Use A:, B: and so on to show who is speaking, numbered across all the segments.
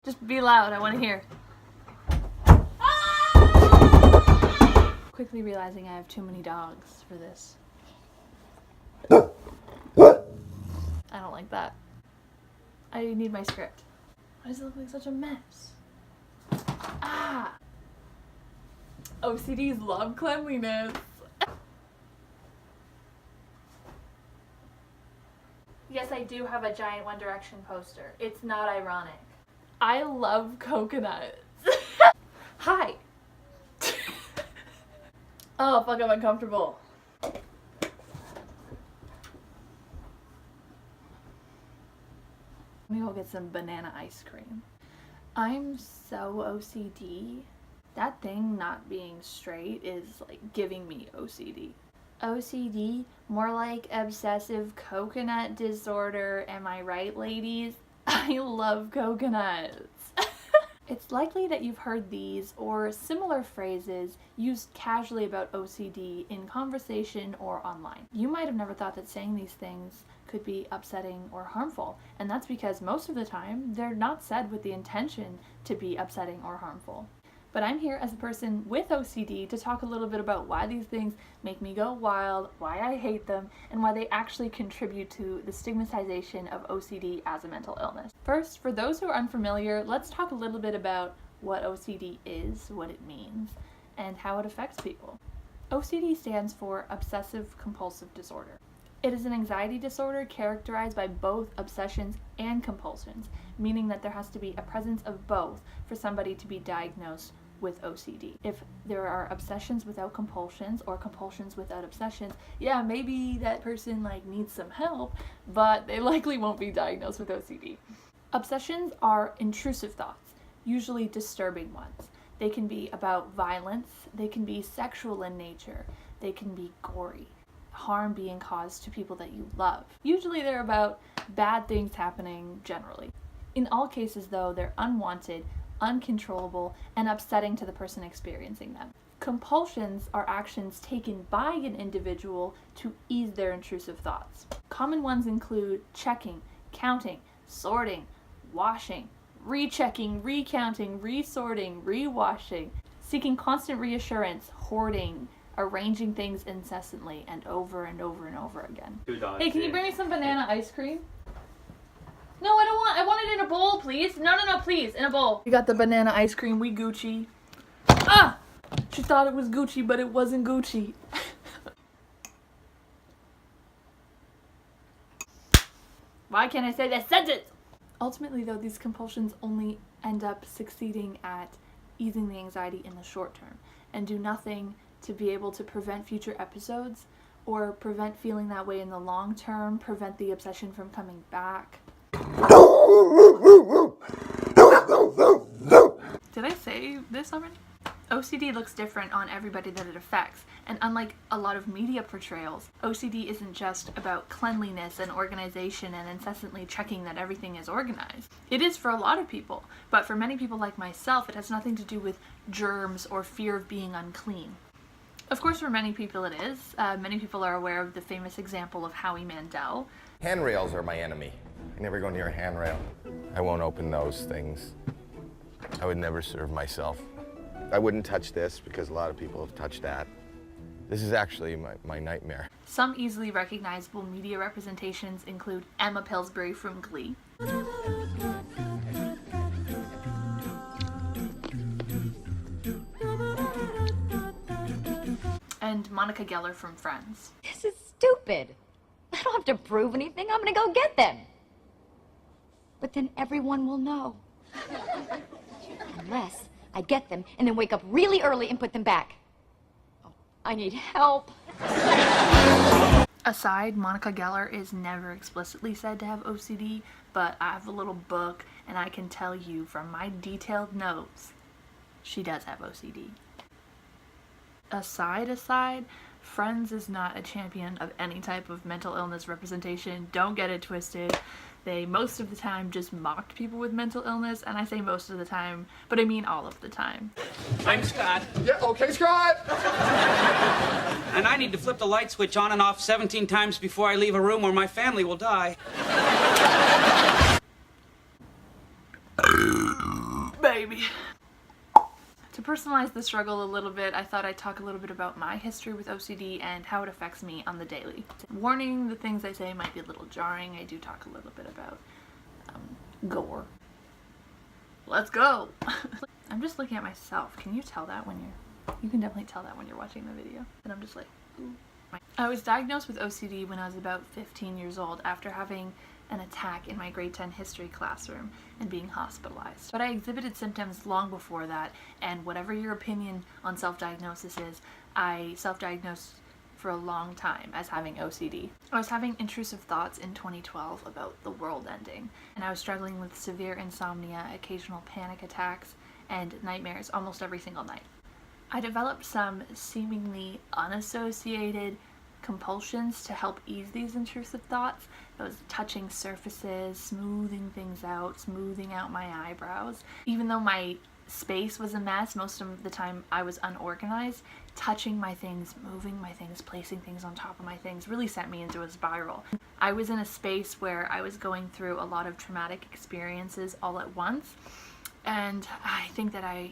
A: Just be loud, I want to hear. Quickly realizing I have too many dogs for this. I don't like that. I need my script. Why does it look like such a mess? Ah! OCDs love cleanliness. Yes, I do have a giant One Direction poster. It's not ironic. I love coconuts. Hi! Oh, fuck, I'm uncomfortable. Let me go get some banana ice cream. I'm so OCD. That thing not being straight is like giving me OCD. OCD? More like obsessive coconut disorder, am I right, ladies? I love coconuts. It's likely that you've heard these or similar phrases used casually about OCD in conversation or online. You might have never thought that saying these things could be upsetting or harmful, and that's because most of the time they're not said with the intention to be upsetting or harmful. But I'm here as a person with OCD to talk a little bit about why these things make me go wild, why I hate them, and why they actually contribute to the stigmatization of OCD as a mental illness. First, for those who are unfamiliar, let's talk a little bit about what OCD is, what it means, and how it affects people. OCD stands for Obsessive Compulsive Disorder. It is an anxiety disorder characterized by both obsessions and compulsions, meaning that there has to be a presence of both for somebody to be diagnosed with OCD. If there are obsessions without compulsions or compulsions without obsessions, yeah, maybe that person needs some help, but they likely won't be diagnosed with OCD. Obsessions are intrusive thoughts, usually disturbing ones. They can be about violence, they can be sexual in nature, they can be gory, harm being caused to people that you love. Usually they're about bad things happening generally. In all cases though, they're unwanted, uncontrollable, and upsetting to the person experiencing them. Compulsions are actions taken by an individual to ease their intrusive thoughts. Common ones include checking, counting, sorting, washing, rechecking, recounting, resorting, rewashing, seeking constant reassurance, hoarding, arranging things incessantly and over and over and over again. Hey, can you bring me some banana ice cream? No, I want it in a bowl, please. No, please, in a bowl. We got the banana ice cream, we Gucci. Ah! She thought it was Gucci, but it wasn't Gucci. Why can't I say that sentence? Ultimately, though, these compulsions only end up succeeding at easing the anxiety in the short term and do nothing to be able to prevent future episodes or prevent feeling that way in the long term, prevent the obsession from coming back. Did I say this already? OCD looks different on everybody that it affects, and unlike a lot of media portrayals, OCD isn't just about cleanliness and organization and incessantly checking that everything is organized. It is for a lot of people, but for many people like myself, it has nothing to do with germs or fear of being unclean. Of course, for many people it is. Many people are aware of the famous example of Howie Mandel.
B: Handrails are my enemy. I never go near a handrail. I won't open those things. I would never serve myself. I wouldn't touch this because a lot of people have touched that. This is actually my nightmare.
A: Some easily recognizable media representations include Emma Pillsbury from Glee, and Monica Geller from Friends.
C: This is stupid. I don't have to prove anything. I'm gonna go get them. But then everyone will know. Unless I get them and then wake up really early and put them back. Oh, I need help.
A: Aside, Monica Geller is never explicitly said to have OCD, but I have a little book and I can tell you from my detailed notes, she does have OCD. Aside, Friends is not a champion of any type of mental illness representation. Don't get it twisted. They most of the time just mocked people with mental illness, and I say most of the time, but I mean all of the time.
D: I'm Scott.
B: Yeah, okay, Scott!
D: And I need to flip the light switch on and off 17 times before I leave a room or my family will die.
A: baby. To personalize the struggle a little bit, I thought I'd talk a little bit about my history with OCD and how it affects me on the daily. Warning, the things I say might be a little jarring. I do talk a little bit about gore. Let's go! I'm just looking at myself. Can you tell that when you can definitely tell that when you're watching the video. And I'm just like, ooh. I was diagnosed with OCD when I was about 15 years old after having an attack in my grade 10 history classroom and being hospitalized. But I exhibited symptoms long before that, and whatever your opinion on self-diagnosis is, I self-diagnosed for a long time as having OCD. I was having intrusive thoughts in 2012 about the world ending, and I was struggling with severe insomnia, occasional panic attacks, and nightmares almost every single night. I developed some seemingly unassociated compulsions to help ease these intrusive thoughts. It was touching surfaces, smoothing things out, smoothing out my eyebrows. Even though my space was a mess, most of the time I was unorganized, touching my things, moving my things, placing things on top of my things really sent me into a spiral. I was in a space where I was going through a lot of traumatic experiences all at once, and I think that I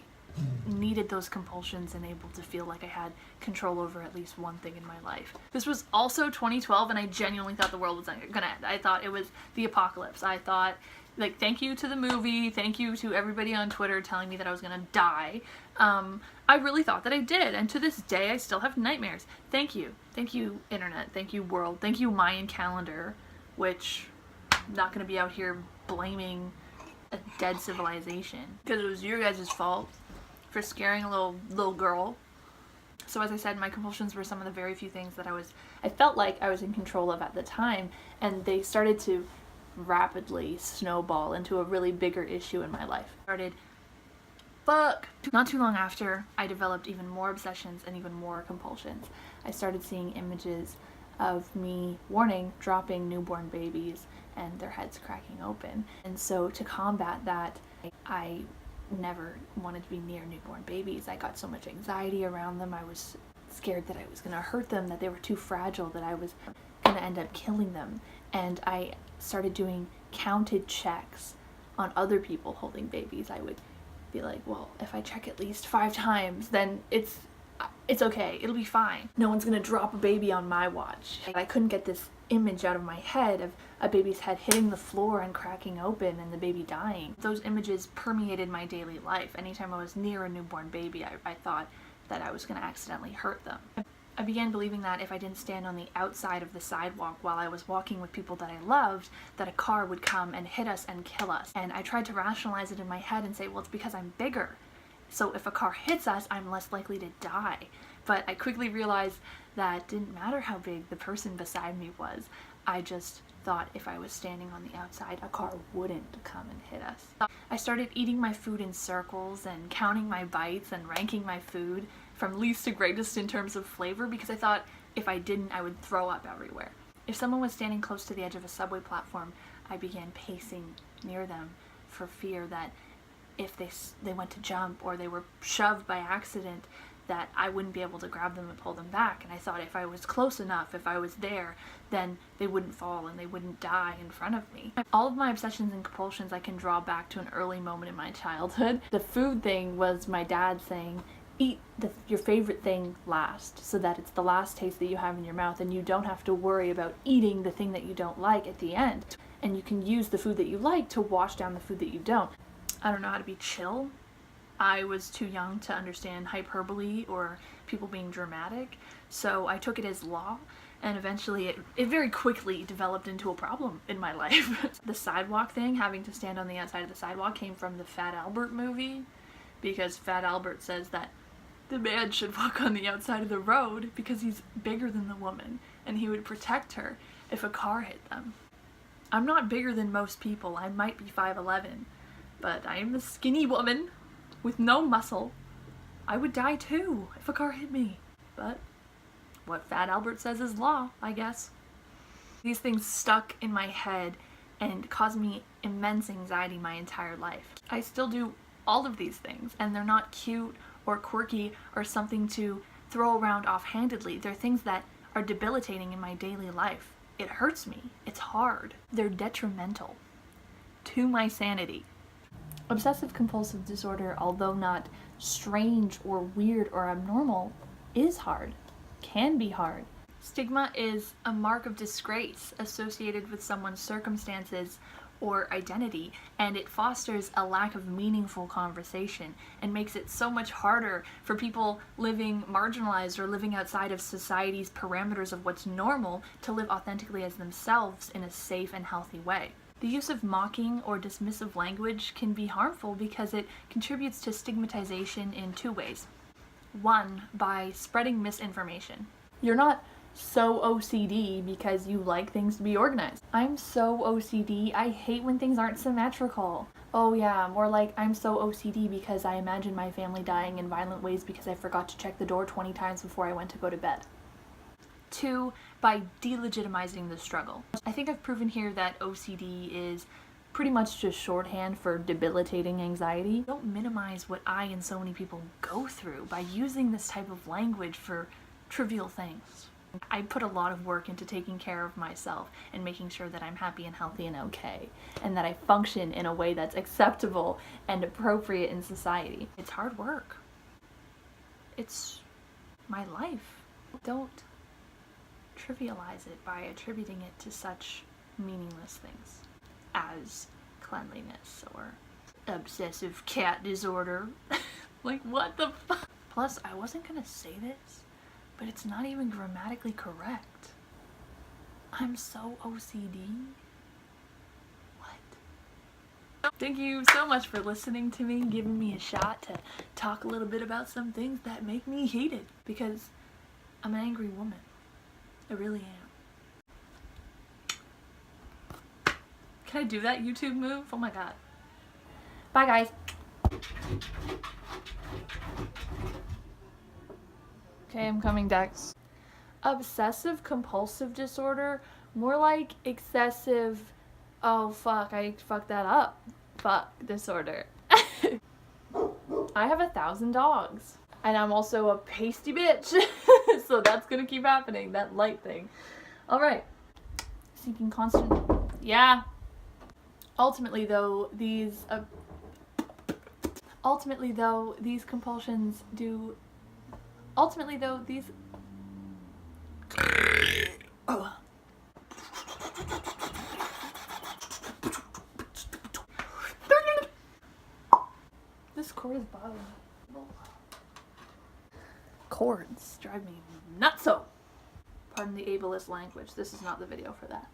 A: needed those compulsions and able to feel like I had control over at least one thing in my life. This was also 2012, and I genuinely thought the world was gonna end. I thought it was the apocalypse. I thought, like, thank you to the movie, thank you to everybody on Twitter telling me that I was gonna die. I really thought that I did, and to this day I still have nightmares. Thank you. Thank you, internet. Thank you, world. Thank you, Mayan calendar, which I'm not gonna be out here blaming a dead civilization because it was your guys' fault for scaring a little girl. So as I said, my compulsions were some of the very few things that I felt like I was in control of at the time, and they started to rapidly snowball into a really bigger issue in my life. Not too long after, I developed even more obsessions and even more compulsions. I started seeing images of me, dropping newborn babies and their heads cracking open. And so to combat that, I never wanted to be near newborn babies. I got so much anxiety around them. I was scared that I was going to hurt them, that they were too fragile, that I was going to end up killing them. And I started doing counted checks on other people holding babies. I would be like, well, if I check at least 5 times, then it's okay. It'll be fine. No one's going to drop a baby on my watch. I couldn't get this image out of my head of a baby's head hitting the floor and cracking open and the baby dying. Those images permeated my daily life. Anytime I was near a newborn baby, I thought that I was going to accidentally hurt them. I began believing that if I didn't stand on the outside of the sidewalk while I was walking with people that I loved, that a car would come and hit us and kill us. And I tried to rationalize it in my head and say, well, it's because I'm bigger. So if a car hits us, I'm less likely to die. But I quickly realized that it didn't matter how big the person beside me was. I just thought if I was standing on the outside, a car wouldn't come and hit us. I started eating my food in circles and counting my bites and ranking my food from least to greatest in terms of flavor, because I thought if I didn't, I would throw up everywhere. If someone was standing close to the edge of a subway platform, I began pacing near them for fear that if they went to jump or they were shoved by accident, that I wouldn't be able to grab them and pull them back. And I thought if I was close enough, if I was there, then they wouldn't fall and they wouldn't die in front of me. All of my obsessions and compulsions I can draw back to an early moment in my childhood. The food thing was my dad saying, eat your favorite thing last, so that it's the last taste that you have in your mouth and you don't have to worry about eating the thing that you don't like at the end. And you can use the food that you like to wash down the food that you don't. I don't know how to be chill. I was too young to understand hyperbole or people being dramatic, so I took it as law, and eventually it very quickly developed into a problem in my life. The sidewalk thing, having to stand on the outside of the sidewalk, came from the Fat Albert movie, because Fat Albert says that the man should walk on the outside of the road because he's bigger than the woman, and he would protect her if a car hit them. I'm not bigger than most people. I might be 5'11", but I am a skinny woman with no muscle. I would die too if a car hit me. But what Fat Albert says is law, I guess. These things stuck in my head and caused me immense anxiety my entire life. I still do all of these things, and they're not cute or quirky or something to throw around offhandedly. They're things that are debilitating in my daily life. It hurts me. It's hard. They're detrimental to my sanity. Obsessive compulsive disorder, although not strange or weird or abnormal, is hard, can be hard. Stigma is a mark of disgrace associated with someone's circumstances or identity, and it fosters a lack of meaningful conversation and makes it so much harder for people living marginalized or living outside of society's parameters of what's normal to live authentically as themselves in a safe and healthy way. The use of mocking or dismissive language can be harmful because it contributes to stigmatization in two ways. One, by spreading misinformation. You're not so OCD because you like things to be organized. I'm so OCD, I hate when things aren't symmetrical. Oh yeah, more like I'm so OCD because I imagine my family dying in violent ways because I forgot to check the door 20 times before I went to go to bed. Two, by delegitimizing the struggle. I think I've proven here that OCD is pretty much just shorthand for debilitating anxiety. Don't minimize what I and so many people go through by using this type of language for trivial things. I put a lot of work into taking care of myself and making sure that I'm happy and healthy and okay, and that I function in a way that's acceptable and appropriate in society. It's hard work. It's my life. Don't trivialize it by attributing it to such meaningless things as cleanliness or obsessive cat disorder. Like, what the fuck? Plus, I wasn't gonna say this, but it's not even grammatically correct. I'm so OCD. What? Thank you so much for listening to me, giving me a shot to talk a little bit about some things that make me heated, because I'm an angry woman. I really am. Can I do that YouTube move? Oh my god. Bye guys. Okay, I'm coming, Dex. Obsessive compulsive disorder, more like excessive, oh fuck, I fucked that up. Fuck, disorder. I have 1,000 dogs. And I'm also a pasty bitch. So that's gonna keep happening, that light thing. Alright. Seeking constant, yeah. Ultimately though, these compulsions do, these, oh. This cord is bothering me. Chords drive me nutso. Pardon the ableist language. This is not the video for that.